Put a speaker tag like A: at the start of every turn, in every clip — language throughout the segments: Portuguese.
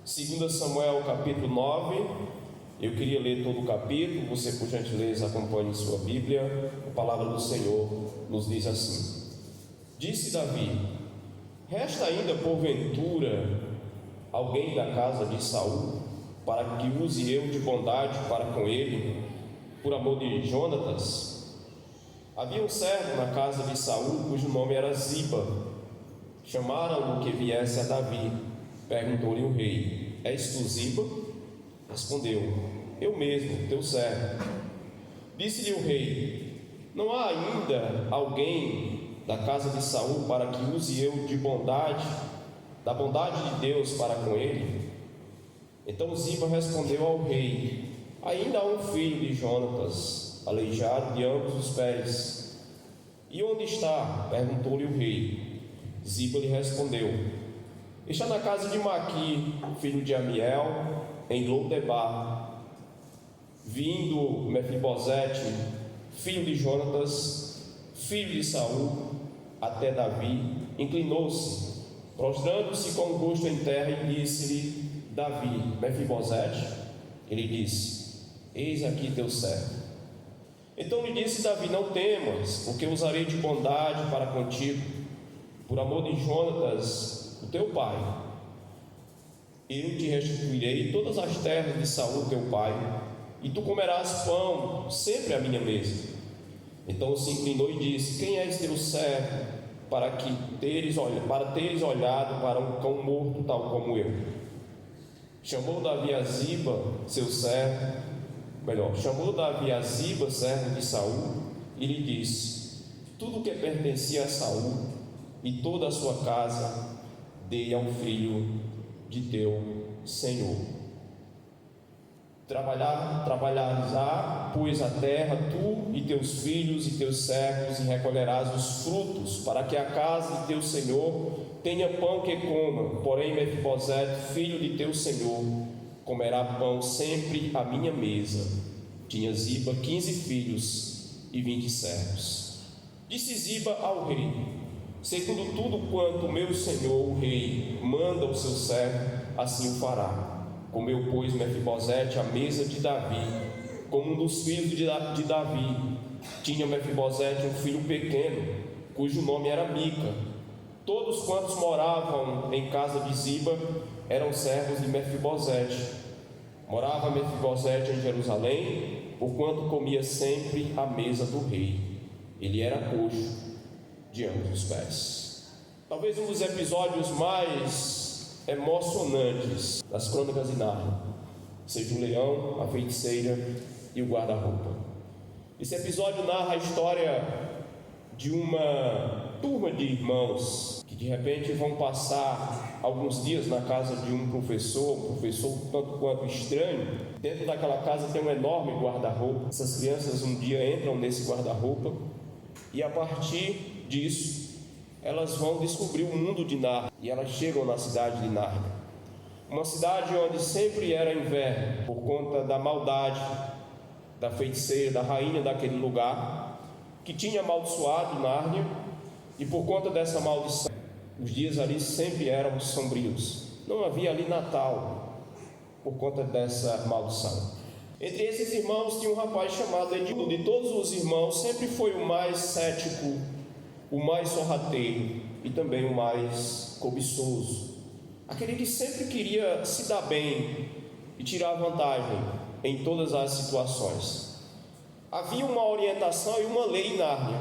A: 2 Samuel capítulo 9, eu queria ler todo o capítulo, você por gentileza acompanhe sua Bíblia. A palavra do Senhor nos diz assim: Disse Davi: resta ainda porventura alguém da casa de Saul, para que use eu de bondade para com ele, por amor de Jonatas? Havia um servo na casa de Saul, cujo nome era Ziba. Chamaram-no que viesse a Davi. Perguntou-lhe o rei: és tu Ziba? Respondeu: eu mesmo, teu servo. Disse-lhe o rei: não há ainda alguém da casa de Saul para que use eu de bondade, da bondade de Deus para com ele? Então Ziba respondeu ao rei: ainda há um filho de Jonatas, aleijado de ambos os pés. E onde está? Perguntou-lhe o rei. Ziba lhe respondeu: está na casa de Maqui, filho de Amiel, em Lodebar. Vindo Mefibosete, filho de Jonatas, filho de Saul, até Davi, inclinou-se, prostrando-se com o rosto em terra, e disse-lhe Davi: Mefibosete? Ele disse: eis aqui teu servo. Então lhe disse Davi: não temas, porque usarei de bondade para contigo, por amor de Jonatas, o teu pai. Eu te restituirei todas as terras de Saul teu pai, e tu comerás pão sempre à minha mesa. Então se inclinou e disse: quem és teu servo, para teres olhado para um cão morto tal como eu? Chamou Davi a Ziba, servo de Saul, e lhe disse: tudo que pertencia a Saul e toda a sua casa dei ao filho de teu Senhor. Trabalharás, pois, a terra, tu e teus filhos e teus servos, e recolherás os frutos, para que a casa de teu Senhor tenha pão que coma. Porém Mefibosete, filho de teu Senhor, comerá pão sempre à minha mesa. Tinha Ziba 15 filhos e 20 servos. Disse Ziba ao rei: segundo tudo quanto meu senhor o rei manda o seu servo, assim o fará. Comeu, pois, Mefibosete à mesa de Davi, como um dos filhos de Davi. Tinha Mefibosete um filho pequeno, cujo nome era Mica. Todos quantos moravam em casa de Ziba eram servos de Mefibosete. Morava Mefibosete em Jerusalém, porquanto comia sempre à mesa do rei. Ele era coxo de ambos os pés. Talvez um dos episódios mais emocionantes das Crônicas de Nárnia seja o leão, a feiticeira e o guarda-roupa. Esse episódio narra a história de uma turma de irmãos que de repente vão passar alguns dias na casa de um professor tanto quanto estranho. Dentro daquela casa tem um enorme guarda-roupa. Essas crianças um dia entram nesse guarda-roupa e a partir disso elas vão descobrir o mundo de Nárnia, e elas chegam na cidade de Nárnia, uma cidade onde sempre era inverno, por conta da maldade da feiticeira, da rainha daquele lugar, que tinha amaldiçoado Nárnia, e por conta dessa maldição, os dias ali sempre eram sombrios, não havia ali Natal, por conta dessa maldição. Entre esses irmãos tinha um rapaz chamado Edmundo. De todos os irmãos sempre foi o mais cético, o mais sorrateiro e também o mais cobiçoso, aquele que sempre queria se dar bem e tirar vantagem em todas as situações. Havia uma orientação e uma lei em Nárnia,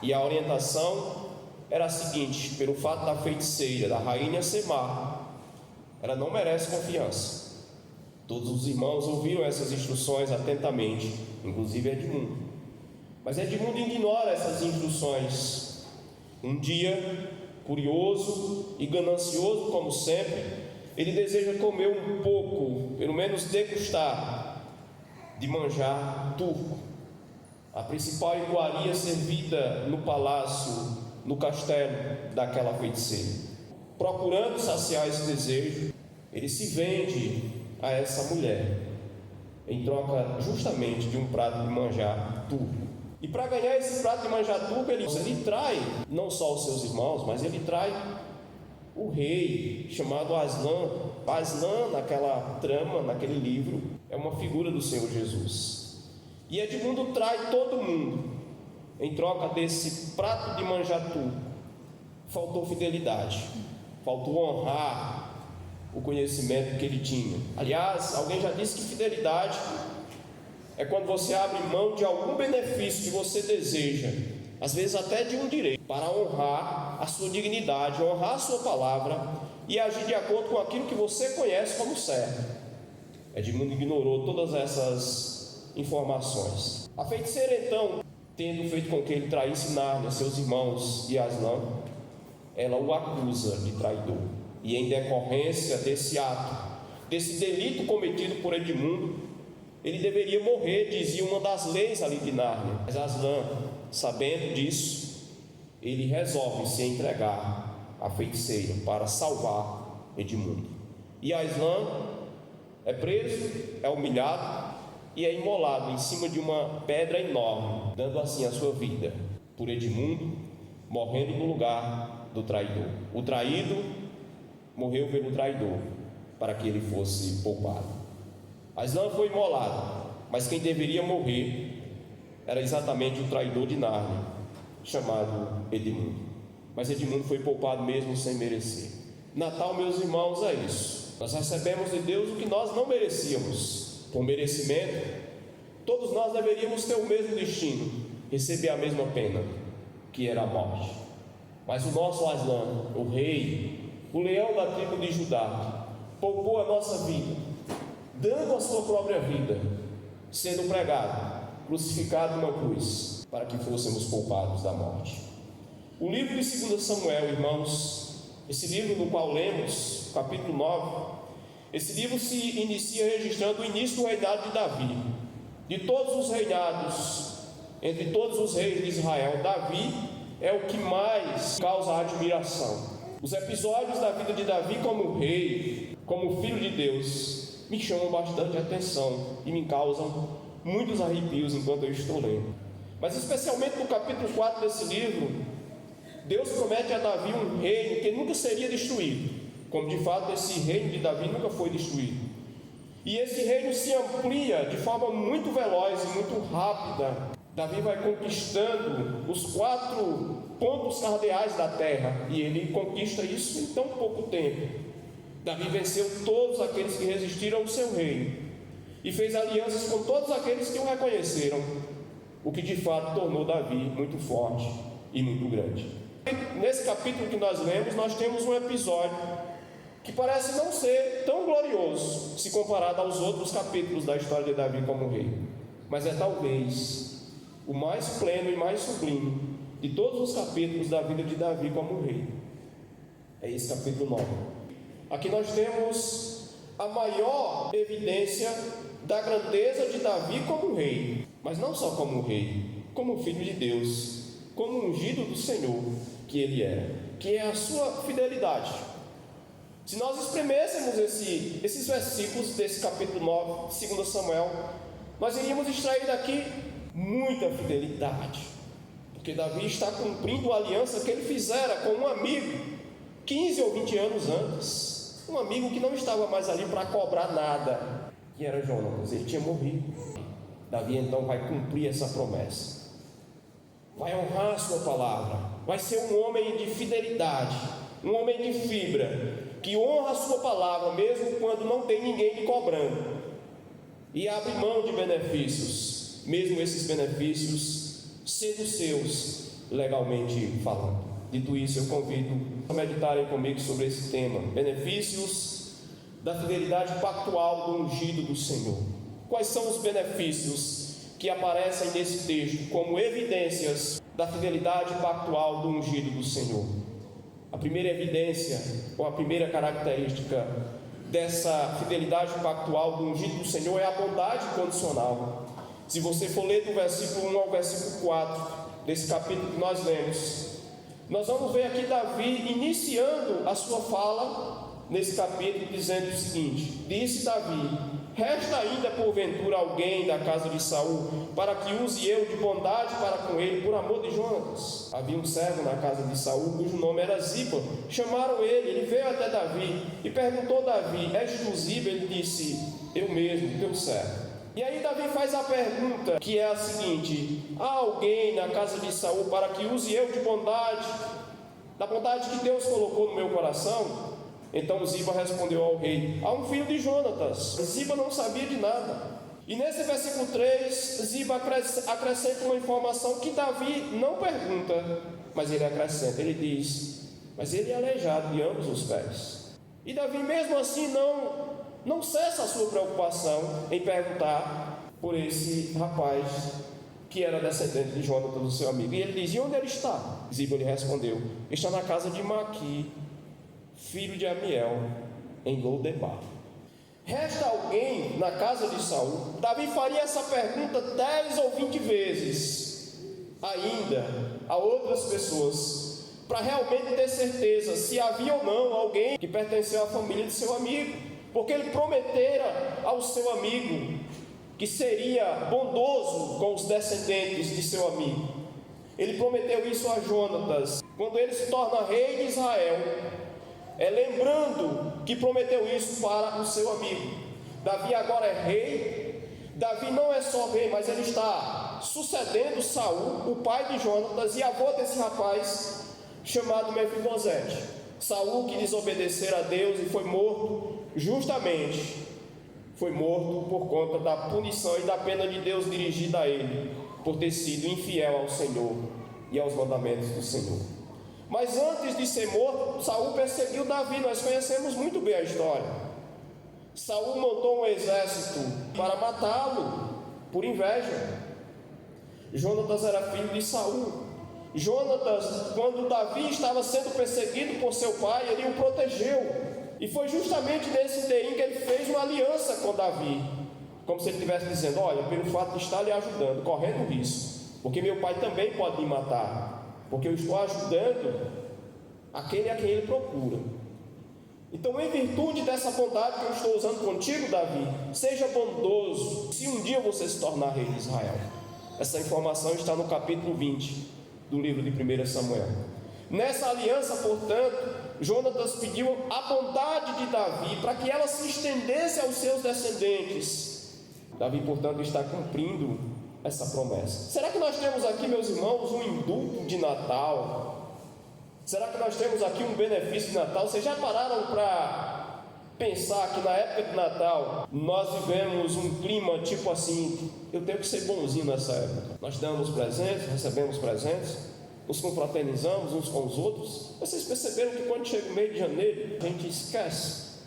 A: e a orientação era a seguinte: pelo fato da feiticeira, da rainha ser má, ela não merece confiança. Todos os irmãos ouviram essas instruções atentamente, inclusive Edmundo. Mas Edmundo ignora essas instruções. Um dia, curioso e ganancioso como sempre, ele deseja comer um pouco, pelo menos degustar, de manjar turco, a principal iguaria servida no palácio, no castelo daquela feiticeira. Procurando saciar esse desejo, ele se vende a essa mulher, em troca justamente de um prato de manjar turco. E para ganhar esse prato de manjar turco, ele trai não só os seus irmãos, mas ele trai o rei chamado Aslan, Aslan, naquela trama, naquele livro, é uma figura do Senhor Jesus. E Edmundo trai todo mundo em troca desse prato de manjatu. Faltou fidelidade, faltou honrar o conhecimento que ele tinha. Aliás, alguém já disse que fidelidade é quando você abre mão de algum benefício que você deseja, às vezes até de um direito, para honrar a sua dignidade, honrar a sua palavra e agir de acordo com aquilo que você conhece como certo. Edmundo ignorou todas essas informações. A feiticeira, então, tendo feito com que ele traísse Nárnia, seus irmãos e Aslan, ela o acusa de traidor. E em decorrência desse ato, desse delito cometido por Edmundo, ele deveria morrer, dizia uma das leis ali de Nárnia. Mas Aslan, sabendo disso, ele resolve se entregar à feiticeira para salvar Edmundo. E Aslan é preso, é humilhado e é imolado em cima de uma pedra enorme, dando assim a sua vida por Edmundo, morrendo no lugar do traidor. O traído morreu pelo traidor, para que ele fosse poupado. Aslan foi imolado, mas quem deveria morrer era exatamente o traidor de Nárnia, chamado Edmundo. Mas Edmundo foi poupado mesmo sem merecer. Natal, meus irmãos, é isso. Nós recebemos de Deus o que nós não merecíamos. Por merecimento, todos nós deveríamos ter o mesmo destino, receber a mesma pena, que era a morte. Mas o nosso Aslan, o rei, o leão da tribo de Judá, poupou a nossa vida, dando a sua própria vida, sendo pregado, crucificado numa cruz, para que fôssemos poupados da morte. O livro de 2 Samuel, irmãos, esse livro no qual lemos, capítulo 9, esse livro se inicia registrando o início do reinado de Davi. De todos os reinados, entre todos os reis de Israel, Davi é o que mais causa admiração. Os episódios da vida de Davi como rei, como filho de Deus, me chamam bastante atenção e me causam muitos arrepios enquanto eu estou lendo. Mas especialmente no capítulo 4 desse livro, Deus promete a Davi um reino que nunca seria destruído, como de fato esse reino de Davi nunca foi destruído. E esse reino se amplia de forma muito veloz e muito rápida. Davi vai conquistando os 4 pontos cardeais da terra, e ele conquista isso em tão pouco tempo. Davi venceu todos aqueles que resistiram ao seu reino e fez alianças com todos aqueles que o reconheceram, o que de fato tornou Davi muito forte e muito grande. Nesse capítulo que nós lemos, nós temos um episódio que parece não ser tão glorioso se comparado aos outros capítulos da história de Davi como rei, mas é talvez o mais pleno e mais sublime de todos os capítulos da vida de Davi como rei. É esse capítulo 9. Aqui nós temos a maior evidência da grandeza de Davi como rei, mas não só como rei, como filho de Deus, como ungido do Senhor que ele era, que é a sua fidelidade. Se nós espremêssemos esses versículos desse capítulo 9 de 2 Samuel, nós iríamos extrair daqui muita fidelidade, porque Davi está cumprindo a aliança que ele fizera com um amigo 15 ou 20 anos antes, um amigo que não estava mais ali para cobrar nada, que era Jonatas. Ele tinha morrido. Davi então vai cumprir essa promessa, vai honrar a sua palavra, vai ser um homem de fidelidade, um homem de fibra, que honra a sua palavra mesmo quando não tem ninguém lhe cobrando, e abre mão de benefícios, mesmo esses benefícios sendo seus legalmente falando. Dito isso, eu convido a meditarem comigo sobre esse tema: benefícios da fidelidade pactual do ungido do Senhor. Quais são os benefícios que aparecem nesse texto como evidências da fidelidade pactual do ungido do Senhor? A primeira evidência, ou a primeira característica dessa fidelidade pactual do ungido do Senhor é a bondade condicional. Se você for ler do versículo 1 ao versículo 4 desse capítulo que nós lemos, nós vamos ver aqui Davi iniciando a sua fala nesse capítulo, dizendo o seguinte: disse Davi: resta ainda porventura alguém da casa de Saul, para que use eu de bondade para com ele, por amor de Jonatas? Havia um servo na casa de Saul, cujo nome era Ziba. Chamaram ele veio até Davi, e perguntou Davi: és tu Ziba? Ele disse: eu mesmo, teu servo. E aí Davi faz a pergunta, que é a seguinte: há alguém na casa de Saul para que use eu de bondade, da bondade que Deus colocou no meu coração? Então Ziba respondeu ao rei: há um filho de Jonatas. Ziba não sabia de nada. E nesse versículo 3, Ziba acrescenta uma informação que Davi não pergunta, mas ele acrescenta. Ele diz: mas ele é aleijado de ambos os pés. E Davi mesmo assim não cessa a sua preocupação em perguntar por esse rapaz que era descendente de Jonatas, do seu amigo. E ele diz: e onde ele está? Ziba lhe respondeu: está na casa de Maqui, filho de Amiel, em Lodebar. Resta alguém na casa de Saul? Davi faria essa pergunta 10 ou 20 vezes ainda a outras pessoas, para realmente ter certeza se havia ou não alguém que pertenceu à família de seu amigo, porque ele prometera ao seu amigo que seria bondoso com os descendentes de seu amigo. Ele prometeu isso a Jonatas quando ele se torna rei de Israel, lembrando que prometeu isso para o seu amigo. Davi agora é rei. Davi não é só rei, mas ele está sucedendo Saul, o pai de Jonatas e avô desse rapaz chamado Mefibosete. Saul, que desobedecera a Deus e foi morto, justamente foi morto por conta da punição e da pena de Deus dirigida a ele, por ter sido infiel ao Senhor e aos mandamentos do Senhor. Mas antes de ser morto, Saul perseguiu Davi. Nós conhecemos muito bem a história. Saul montou um exército para matá-lo por inveja. Jonatas era filho de Saul. Jonatas, quando Davi estava sendo perseguido por seu pai, ele o protegeu. E foi justamente nesse interim que ele fez uma aliança com Davi, como se ele estivesse dizendo: olha, pelo fato de estar lhe ajudando, correndo risco, porque meu pai também pode me matar, porque eu estou ajudando aquele a quem ele procura. Então, em virtude dessa bondade que eu estou usando contigo, Davi, seja bondoso, se um dia você se tornar rei de Israel. Essa informação está no capítulo 20 do livro de 1 Samuel. Nessa aliança, portanto, Jonatas pediu a bondade de Davi para que ela se estendesse aos seus descendentes. Davi, portanto, está cumprindo essa promessa. Será que nós temos aqui, meus irmãos, um indulto de Natal? Será que nós temos aqui um benefício de Natal? Vocês já pararam para pensar que na época de Natal nós vivemos um clima tipo assim: eu tenho que ser bonzinho nessa época. Nós damos presentes, recebemos presentes, nos confraternizamos uns com os outros. Vocês perceberam que quando chega o mês de janeiro, a gente esquece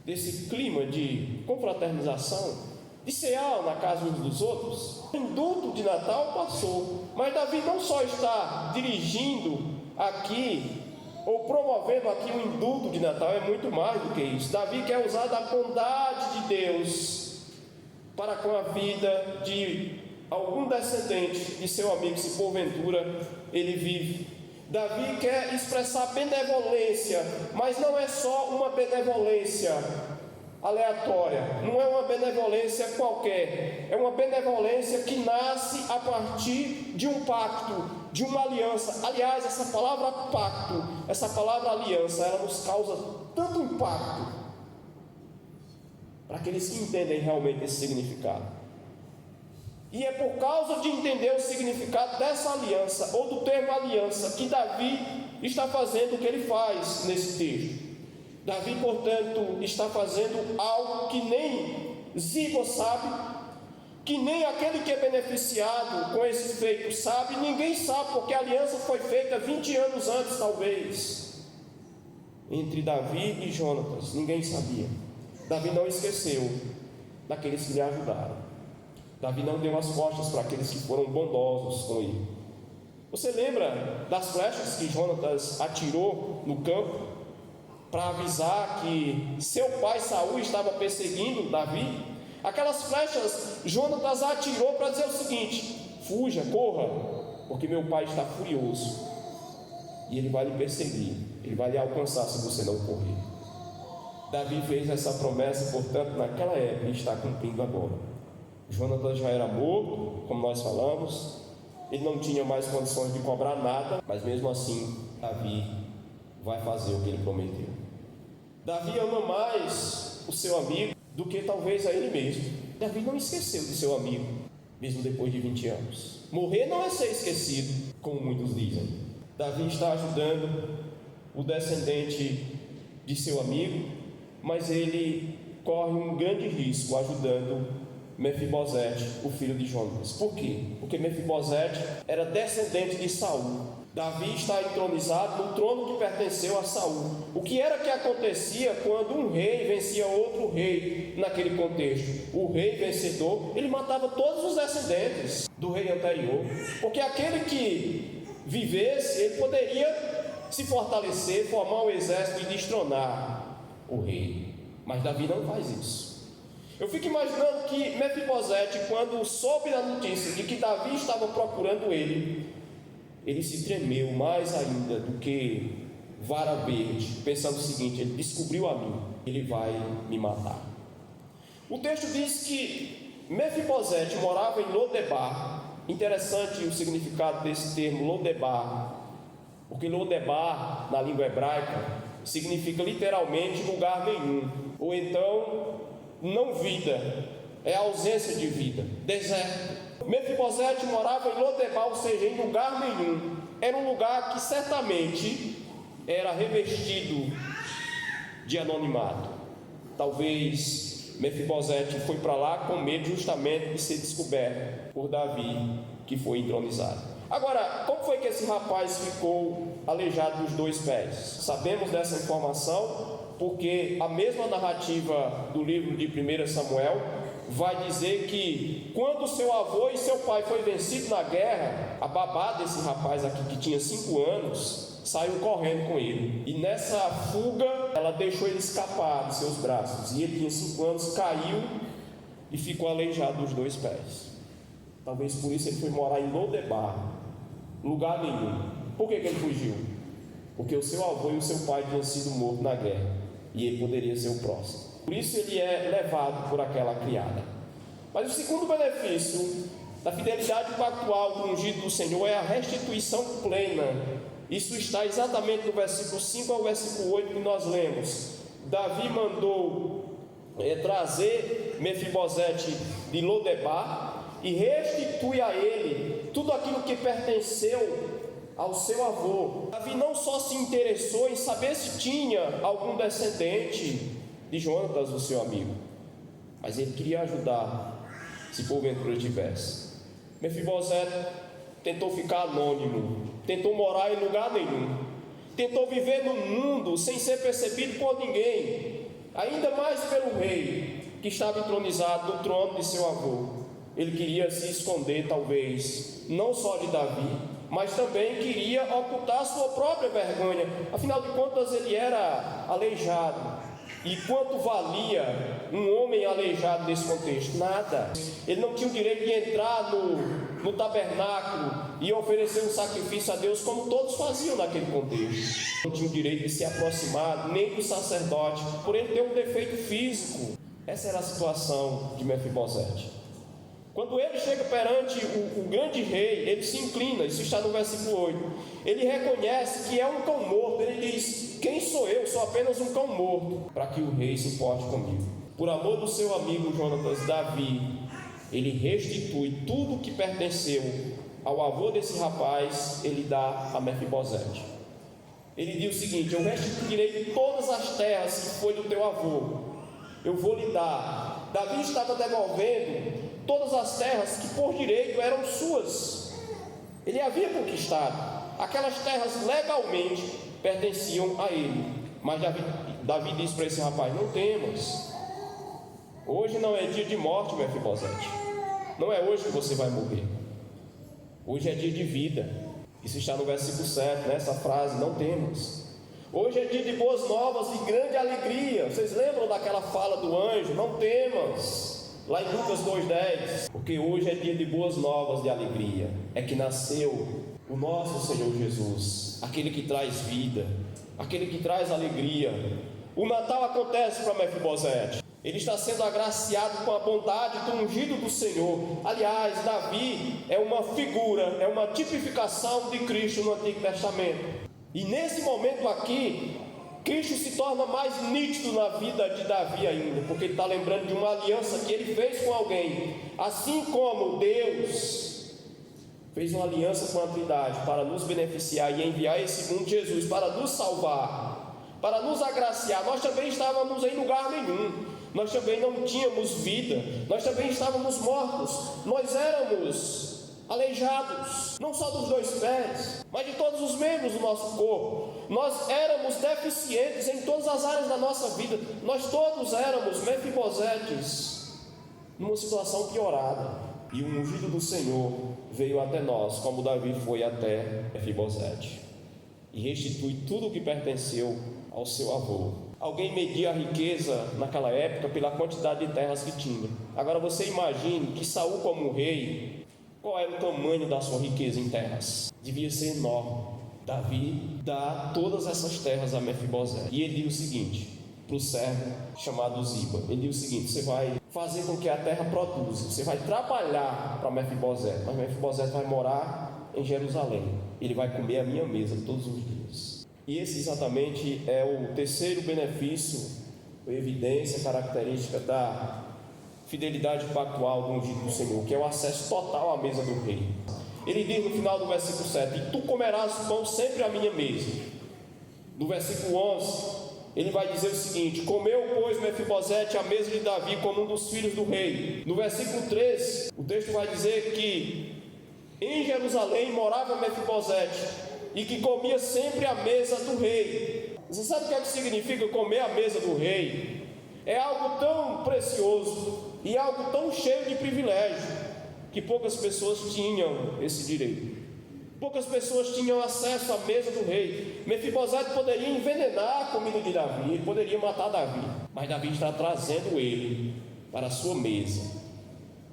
A: desse clima de confraternização, de cear na casa uns dos outros? O indulto de Natal passou, mas Davi não só está dirigindo aqui, ou promovendo aqui o indulto de Natal, é muito mais do que isso. Davi quer usar da bondade de Deus para com a vida de algum descendente de seu amigo, se porventura ele vive. Davi quer expressar benevolência, mas não é só uma benevolência aleatória, não é uma benevolência qualquer, é uma benevolência que nasce a partir de um pacto, de uma aliança. Aliás, essa palavra pacto, essa palavra aliança, ela nos causa tanto impacto para aqueles que entendem realmente esse significado. E é por causa de entender o significado dessa aliança, ou do termo aliança, que Davi está fazendo o que ele faz nesse texto. Davi, portanto, está fazendo algo que nem Ziba sabe, que nem aquele que é beneficiado com esse feito sabe. Ninguém sabe, porque a aliança foi feita 20 anos antes, talvez, entre Davi e Jonatas. Ninguém sabia. Davi não esqueceu daqueles que lhe ajudaram. Davi não deu as costas para aqueles que foram bondosos com ele. Você lembra das flechas que Jonatas atirou no campo para avisar que seu pai Saul estava perseguindo Davi? Aquelas flechas Jonatas atirou para dizer o seguinte: fuja, corra, porque meu pai está furioso e ele vai lhe perseguir, ele vai lhe alcançar se você não correr. Davi fez essa promessa, portanto, naquela época, e está cumprindo agora. Jonatas já era morto, como nós falamos, ele não tinha mais condições de cobrar nada, mas mesmo assim, Davi vai fazer o que ele prometeu. Davi ama mais o seu amigo do que talvez a ele mesmo. Davi não esqueceu de seu amigo, mesmo depois de 20 anos. Morrer não é ser esquecido, como muitos dizem. Davi está ajudando o descendente de seu amigo, mas ele corre um grande risco ajudando Mefibosete, o filho de Jonatas. Por quê? Porque Mefibosete era descendente de Saul. Davi está entronizado no trono que pertenceu a Saul. O que era que acontecia quando um rei vencia outro rei naquele contexto? O rei vencedor, ele matava todos os descendentes do rei anterior, porque aquele que vivesse, ele poderia se fortalecer, formar um exército e destronar o rei. Mas Davi não faz isso. Eu fico imaginando que Mefibosete, quando soube da notícia de que Davi estava procurando ele se tremeu mais ainda do que vara verde, pensando o seguinte: ele descobriu a mim, ele vai me matar. O texto diz que Mefibosete morava em Lodebar. Interessante o significado desse termo, Lodebar, porque Lodebar, na língua hebraica, significa literalmente lugar nenhum, ou então não vida, é ausência de vida, deserto. Mefibosete morava em Lodebar, ou seja, em lugar nenhum. Era um lugar que certamente era revestido de anonimato. Talvez Mefibosete foi para lá com medo justamente de ser descoberto por Davi, que foi entronizado. Agora, como foi que esse rapaz ficou aleijado dos 2 pés? Sabemos dessa informação porque a mesma narrativa do livro de 1 Samuel vai dizer que quando seu avô e seu pai foi vencido na guerra, a babá desse rapaz aqui, que tinha 5 anos, saiu correndo com ele, e nessa fuga ela deixou ele escapar de seus braços, e ele tinha 5 anos, caiu e ficou aleijado dos 2 pés. Talvez por isso ele foi morar em Lodebar, lugar nenhum. Por que ele fugiu? Porque o seu avô e o seu pai tinham sido mortos na guerra, e ele poderia ser o próximo. Por isso ele é levado por aquela criada. Mas o segundo benefício da fidelidade pactual do ungido do Senhor é a restituição plena. Isso está exatamente no versículo 5 ao versículo 8 que nós lemos. Davi mandou trazer Mefibosete de Lodebar e restitui a ele tudo aquilo que pertenceu ao seu avô. Davi não só se interessou em saber se tinha algum descendente de Jonatas, o seu amigo, mas ele queria ajudar, se porventura tivesse. Mefibosete tentou ficar anônimo, tentou morar em lugar nenhum, tentou viver no mundo sem ser percebido por ninguém, ainda mais pelo rei que estava entronizado no trono de seu avô. Ele queria se esconder, talvez, não só de Davi, mas também queria ocultar sua própria vergonha. Afinal de contas, ele era aleijado. E quanto valia um homem aleijado nesse contexto? Nada. Ele não tinha o direito de entrar no tabernáculo e oferecer um sacrifício a Deus, como todos faziam naquele contexto. Não tinha o direito de se aproximar nem do sacerdote, por ele ter um defeito físico. Essa era a situação de Mefibosete. Quando ele chega perante o grande rei, ele se inclina, isso está no versículo 8. Ele reconhece que é um cão morto. Ele diz: quem sou eu? Sou apenas um cão morto, para que o rei se importe comigo. Por amor do seu amigo Jonatas, Davi, ele restitui tudo que pertenceu ao avô desse rapaz, ele dá a Mefibosete. Ele diz o seguinte: eu restituirei todas as terras que foi do teu avô, eu vou lhe dar. Davi estava devolvendo todas as terras que por direito eram suas. Ele havia conquistado. Aquelas terras legalmente pertenciam a ele. Mas Davi disse para esse rapaz: não temas, hoje não é dia de morte, Mefibosete. Não é hoje que você vai morrer. Hoje é dia de vida. Isso está no versículo 7, nessa frase: não temas. Hoje é dia de boas novas, de grande alegria. Vocês lembram daquela fala do anjo? Não temas, lá em Lucas 2,10. Porque hoje é dia de boas novas, de alegria. É que nasceu o nosso Senhor Jesus, aquele que traz vida, aquele que traz alegria, O Natal acontece para Mefibosete. Ele está sendo agraciado com a bondade do ungido do Senhor. Aliás, Davi é uma figura, é uma tipificação de Cristo no Antigo Testamento. E nesse momento aqui, Cristo se torna mais nítido na vida de Davi ainda, porque ele está lembrando de uma aliança que ele fez com alguém. Assim como Deus fez uma aliança com a Trindade para nos beneficiar e enviar esse mundo Jesus para nos salvar, para nos agraciar, nós também estávamos em lugar nenhum. Nós também não tínhamos vida, nós também estávamos mortos, nós éramos aleijados, não só dos 2 pés, mas de todos os membros do nosso corpo. Nós éramos deficientes em todas as áreas da nossa vida, nós todos éramos Mefibosetes, numa situação piorada. E o ungido do Senhor veio até nós, como Davi foi até Mefibosete, e restitui tudo o que pertenceu ao seu avô. Alguém media a riqueza naquela época pela quantidade de terras que tinha. Agora você imagine que Saul, como rei, qual era o tamanho da sua riqueza em terras? Devia ser enorme. Davi dá todas essas terras a Mefibosete. E ele diz o seguinte para o servo chamado Ziba: ele diz o seguinte: você vai fazer com que a terra produza, você vai trabalhar para Mefibosete, mas Mefibosete vai morar em Jerusalém. Ele vai comer a minha mesa todos os dias. E esse exatamente é o terceiro benefício, evidência, característica da fidelidade pactual do ungido do Senhor, que é o acesso total à mesa do rei. Ele diz no final do versículo 7: e tu comerás pão sempre à minha mesa. No versículo 11, ele vai dizer o seguinte: comeu, pois, Mefibosete à mesa de Davi como um dos filhos do rei. No versículo 13, o texto vai dizer que em Jerusalém morava Mefibosete e que comia sempre à mesa do rei. Você sabe o que é que significa comer à mesa do rei? É algo tão precioso e algo tão cheio de privilégio que poucas pessoas tinham esse direito. Poucas pessoas tinham acesso à mesa do rei. Mefibosete poderia envenenar a comida de Davi, ele poderia matar Davi, mas Davi está trazendo ele para a sua mesa,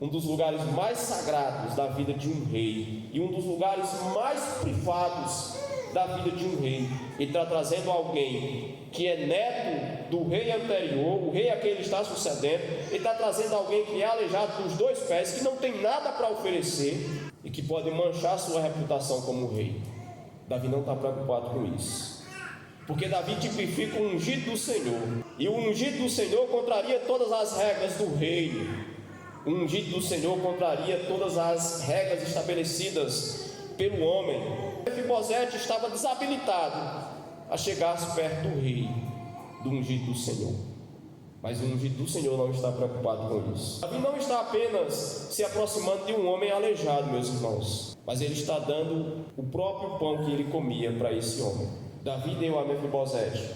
A: um dos lugares mais sagrados da vida de um rei e um dos lugares mais privados da vida de um rei. Ele está trazendo alguém que é neto do rei anterior, o rei a quem ele está sucedendo. Ele está trazendo alguém que é aleijado dos 2 pés, que não tem nada para oferecer e que pode manchar sua reputação como rei. Davi não está preocupado com isso, porque Davi tipifica o ungido do Senhor, e o ungido do Senhor contraria todas as regras do reino. O ungido do Senhor contraria todas as regras estabelecidas pelo homem. Mefibosete estava desabilitado a chegar perto do rei, do ungido do Senhor. Mas o ungido do Senhor não está preocupado com isso. Davi não está apenas se aproximando de um homem aleijado, meus irmãos, mas ele está dando o próprio pão que ele comia para esse homem. Davi deu a Mefibosete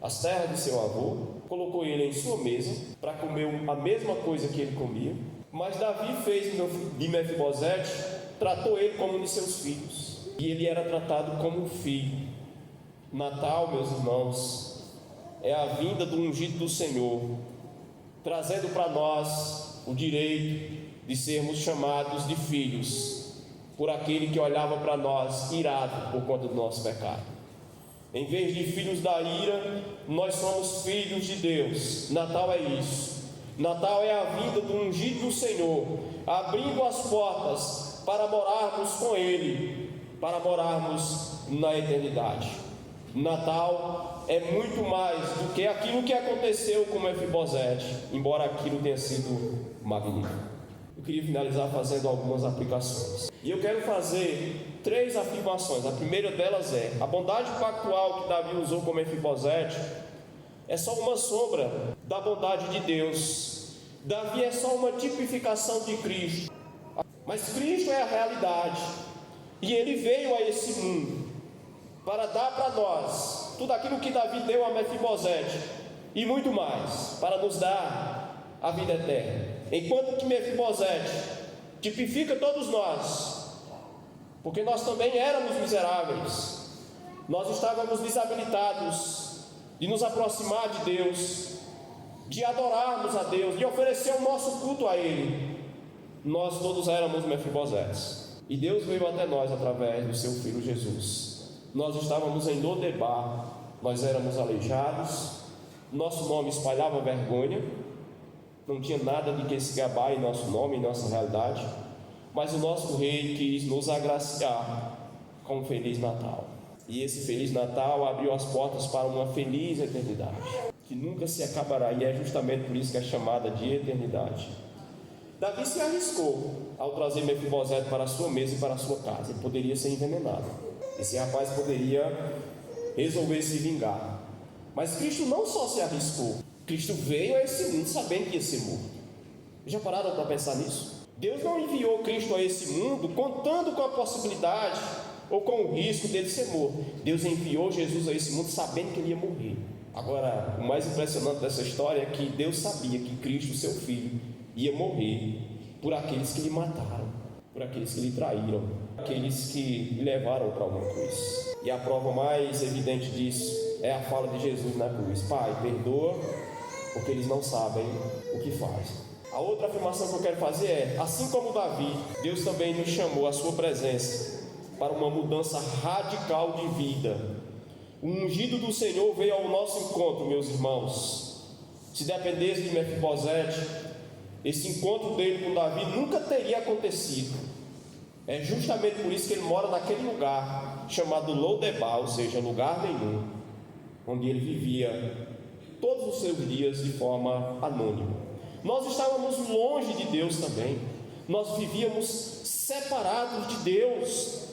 A: as terras de seu avô, colocou ele em sua mesa para comer a mesma coisa que ele comia. Mas Davi fez de Mefibosete, tratou ele como um de seus filhos, e ele era tratado como um filho. Natal, meus irmãos, é a vinda do ungido do Senhor, trazendo para nós o direito de sermos chamados de filhos, por aquele que olhava para nós irado por conta do nosso pecado. Em vez de filhos da ira, nós somos filhos de Deus. Natal é isso. Natal é a vinda do ungido do Senhor, abrindo as portas para morarmos com Ele, para morarmos na eternidade. Natal é muito mais do que aquilo que aconteceu com Mefibosete, embora aquilo tenha sido magnífico. Eu queria finalizar fazendo algumas aplicações. E eu quero fazer 3 afirmações. A primeira delas é: a bondade pactual que Davi usou com Mefibosete é só uma sombra da bondade de Deus. Davi é só uma tipificação de Cristo. Mas Cristo é a realidade. E Ele veio a esse mundo para dar para nós tudo aquilo que Davi deu a Mefibosete e muito mais, para nos dar a vida eterna. Enquanto que Mefibosete tipifica todos nós, porque nós também éramos miseráveis, nós estávamos desabilitados de nos aproximar de Deus, de adorarmos a Deus, de oferecer o nosso culto a Ele. Nós todos éramos Mefibosetes, e Deus veio até nós através do seu Filho Jesus. Nós estávamos em Lodebar, nós éramos aleijados, Nosso nome espalhava vergonha, não tinha nada de que se gabar em nosso nome, em nossa realidade, mas o nosso rei quis nos agraciar com um Feliz Natal. E esse Feliz Natal abriu as portas para uma feliz eternidade, que nunca se acabará, e é justamente por isso que é chamada de eternidade. Davi se arriscou ao trazer Mefibosete para a sua mesa e para a sua casa. Ele poderia ser envenenado. Esse rapaz poderia resolver se vingar. Mas Cristo não só se arriscou, Cristo veio a esse mundo sabendo que ia ser morto. Já pararam para pensar nisso? Deus não enviou Cristo a esse mundo contando com a possibilidade ou com o risco dele ser morto. Deus enviou Jesus a esse mundo sabendo que ele ia morrer. Agora, o mais impressionante dessa história é que Deus sabia que Cristo, seu filho, ia morrer por aqueles que lhe mataram, por aqueles que lhe traíram, aqueles que lhe levaram para uma cruz. E a prova mais evidente disso é a fala de Jesus na cruz: Pai, perdoa, porque eles não sabem o que fazem. A outra afirmação que eu quero fazer é: assim como Davi, Deus também nos chamou à sua presença para uma mudança radical de vida. O ungido do Senhor veio ao nosso encontro, meus irmãos. Se dependesse de Mefibosete, esse encontro dele com Davi nunca teria acontecido. É justamente por isso que ele mora naquele lugar chamado Lodebar, ou seja, lugar nenhum, onde ele vivia todos os seus dias de forma anônima. Nós estávamos longe de Deus também. Nós vivíamos separados de Deus,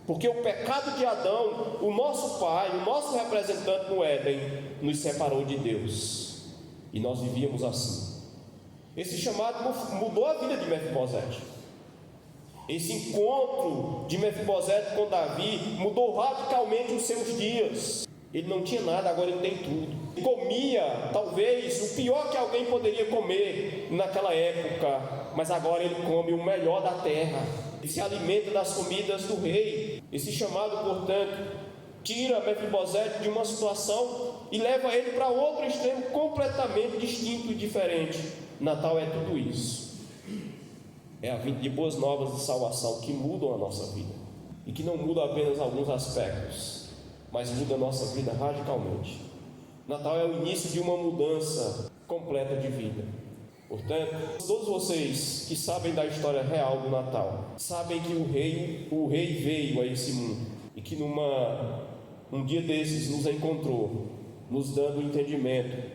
A: porque o pecado de Adão, o nosso pai, o nosso representante no Éden, nos separou de Deus, e nós vivíamos assim. Esse chamado mudou a vida de Mefibosete. Esse encontro de Mefibosete com Davi mudou radicalmente os seus dias. Ele não tinha nada, agora ele tem tudo. Ele comia, talvez, o pior que alguém poderia comer naquela época, mas agora ele come o melhor da terra. Ele se alimenta das comidas do rei. Esse chamado, portanto, tira Mefibosete de uma situação e leva ele para outro extremo completamente distinto e diferente. Natal é tudo isso. É a vinda de boas novas de salvação que mudam a nossa vida, e que não mudam apenas alguns aspectos, mas muda a nossa vida radicalmente. Natal é o início de uma mudança completa de vida. Portanto, todos vocês que sabem da história real do Natal, sabem que o rei veio a esse mundo, e que um dia desses nos encontrou, nos dando o entendimento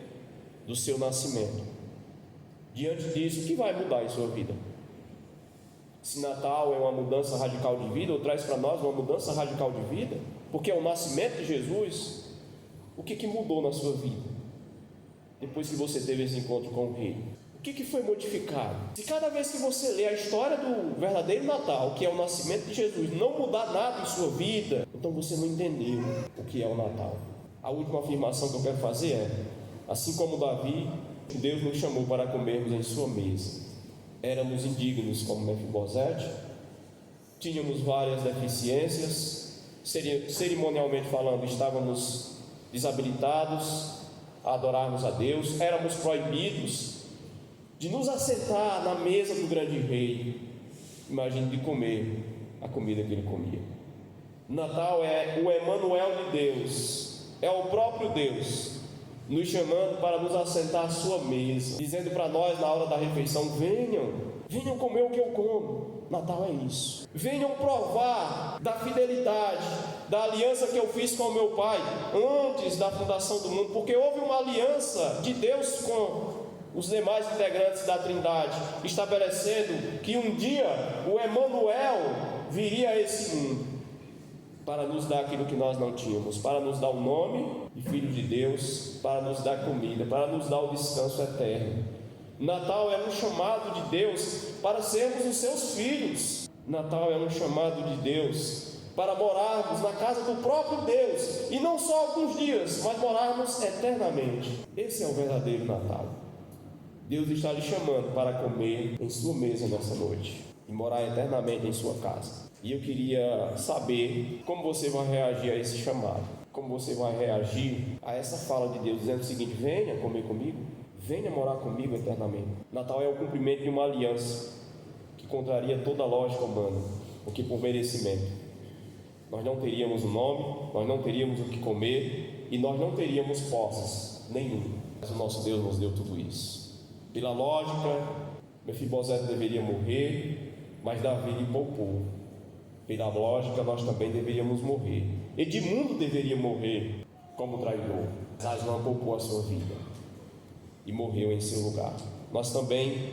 A: do seu nascimento. Diante disso, o que vai mudar em sua vida? Se Natal é uma mudança radical de vida, ou traz para nós uma mudança radical de vida, porque é o nascimento de Jesus, o que mudou na sua vida depois que você teve esse encontro com o Rei? O que foi modificado? Se cada vez que você lê a história do verdadeiro Natal, que é o nascimento de Jesus, não mudar nada em sua vida, então você não entendeu o que é o Natal. A última afirmação que eu quero fazer é: assim como Davi, Deus nos chamou para comermos em sua mesa. Éramos indignos como Mefibosete, tínhamos várias deficiências, cerimonialmente falando, estávamos desabilitados a adorarmos a Deus, éramos proibidos de nos assentar na mesa do grande rei, imagine, de comer a comida que ele comia. Natal é o Emanuel de Deus, é o próprio Deus nos chamando para nos assentar à sua mesa, dizendo para nós na hora da refeição: venham comer o que eu como. Natal é isso. Venham provar da fidelidade, da aliança que eu fiz com o meu Pai antes da fundação do mundo, porque houve uma aliança de Deus com os demais integrantes da Trindade, estabelecendo que um dia o Emanuel viria a esse mundo para nos dar aquilo que nós não tínhamos, para nos dar o nome de Filho de Deus, para nos dar comida, para nos dar o descanso eterno. Natal é um chamado de Deus para sermos os seus filhos. Natal é um chamado de Deus para morarmos na casa do próprio Deus, e não só alguns dias, mas morarmos eternamente. Esse é o verdadeiro Natal. Deus está lhe chamando para comer em sua mesa nessa noite e morar eternamente em sua casa. E eu queria saber como você vai reagir a esse chamado, como você vai reagir a essa fala de Deus, dizendo o seguinte: venha comer comigo, venha morar comigo eternamente. Natal é o cumprimento de uma aliança que contraria toda a lógica humana, porque por merecimento nós não teríamos um nome, nós não teríamos o que comer e nós não teríamos posses, Nenhum. Mas o nosso Deus nos deu tudo isso. Pela lógica, Mefibosete deveria morrer, mas Davi lhe poupou. Pela lógica, nós também deveríamos morrer. Edmundo deveria morrer como traidor, mas Aslan poupou a sua vida e morreu em seu lugar. Nós também,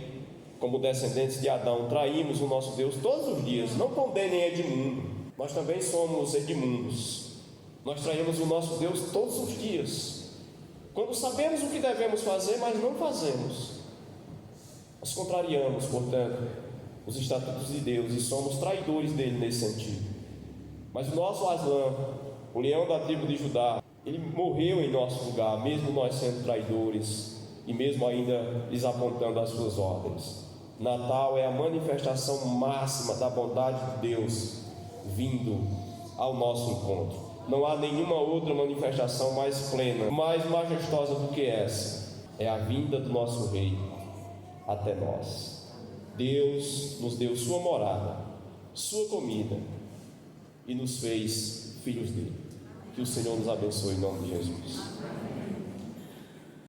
A: como descendentes de Adão, traímos o nosso Deus todos os dias. Não condenem Edmundo, nós também somos Edmundos. Nós traímos o nosso Deus todos os dias, quando sabemos o que devemos fazer, mas não fazemos. Nós contrariamos, portanto, os estatutos de Deus e somos traidores dele nesse sentido. Mas o nosso Aslan, o leão da tribo de Judá, ele morreu em nosso lugar, mesmo nós sendo traidores e mesmo ainda desapontando as suas ordens. Natal é a manifestação máxima da bondade de Deus vindo ao nosso encontro. Não há nenhuma outra manifestação mais plena, mais majestosa do que essa. É a vinda do nosso Rei até nós. Deus nos deu sua morada, sua comida e nos fez filhos dele. Que o Senhor nos abençoe em nome de Jesus.